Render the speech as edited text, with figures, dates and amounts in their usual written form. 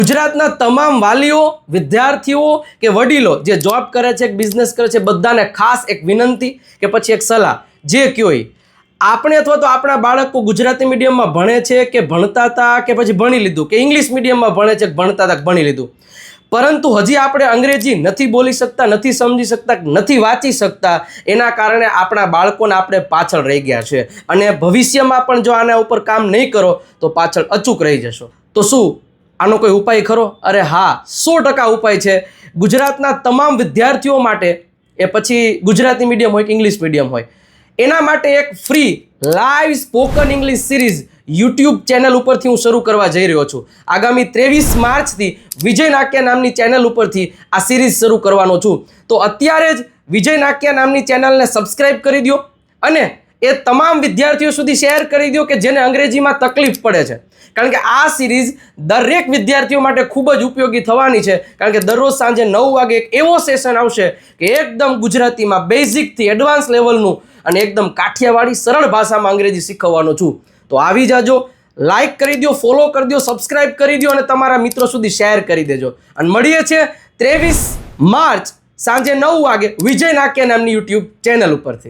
ગુજરાતના તમામ વાલીઓ, વિદ્યાર્થીઓ કે વડીલો જે જોબ કરે છે, બિઝનેસ કરે છે, બધાને ખાસ એક વિનંતી કે પછી એક સલાહ, જે કયો આપણે અથવા તો આપણા બાળકો ગુજરાતી મીડિયમમાં ભણે છે કે ભણતા હતા કે પછી ભણી લીધું, કે ઇંગ્લિશ મીડિયમમાં ભણે છે કે ભણતા હતા કે ભણી લીધું, પરંતુ હજી આપણે અંગ્રેજી નથી બોલી શકતા, નથી સમજી શકતા, નથી વાંચી શકતા, એના કારણે આપણા બાળકોને આપણે પાછળ રહી ગયા છે અને ભવિષ્યમાં પણ જો આના ઉપર કામ નહીં કરો તો પાછળ અચૂક રહી જશો. તો શું આનો કોઈ ઉપાય ખરો? અરે હા, 100% ઉપાય છે. ગુજરાતના તમામ વિદ્યાર્થીઓ માટે, એ પછી ગુજરાતી મીડિયમ હોય કે ઇંગ્લિશ મીડિયમ હોય, એના માટે એક free live spoken English series YouTube channel ઉપરથી હું શરૂ કરવા જઈ રહ્યો છું. આગામી 23 માર્ચથી વિજય નાક્યા નામની ચેનલ ઉપરથી આ સિરીઝ શરૂ કરવાનો છું. તો અત્યારે જ વિજય નાક્યા નામની ચેનલને સબસ્ક્રાઇબ કરી દો અને એ તમામ વિદ્યાર્થીઓ સુધી શેર કરી દો કે જેને અંગ્રેજીમાં તકલીફ પડે છે. કારણ કે આ સિરીઝ દરેક વિદ્યાર્થીઓ માટે ખૂબ જ ઉપયોગી થવાની છે. કારણ કે દરરોજ સાંજે 9 વાગે એક એવો સેશન આવશે કે એકદમ ગુજરાતીમાં બેઝિકથી એડવાન્સ લેવલનું અને એકદમ કાઠિયાવાડી સરળ ભાષામાં અંગ્રેજી શીખવવાનો છું. તો આવી જાજો, લાઈક કરી દો, ફોલો કરી દો, સબસ્ક્રાઇબ કરી દો અને તમારા મિત્રો સુધી શેર કરી દેજો. અને મળીએ છીએ 23 માર્ચ સાંજે 9 વાગે વિજય નાક્યા નામની યુટ્યુબ ચેનલ ઉપરથી.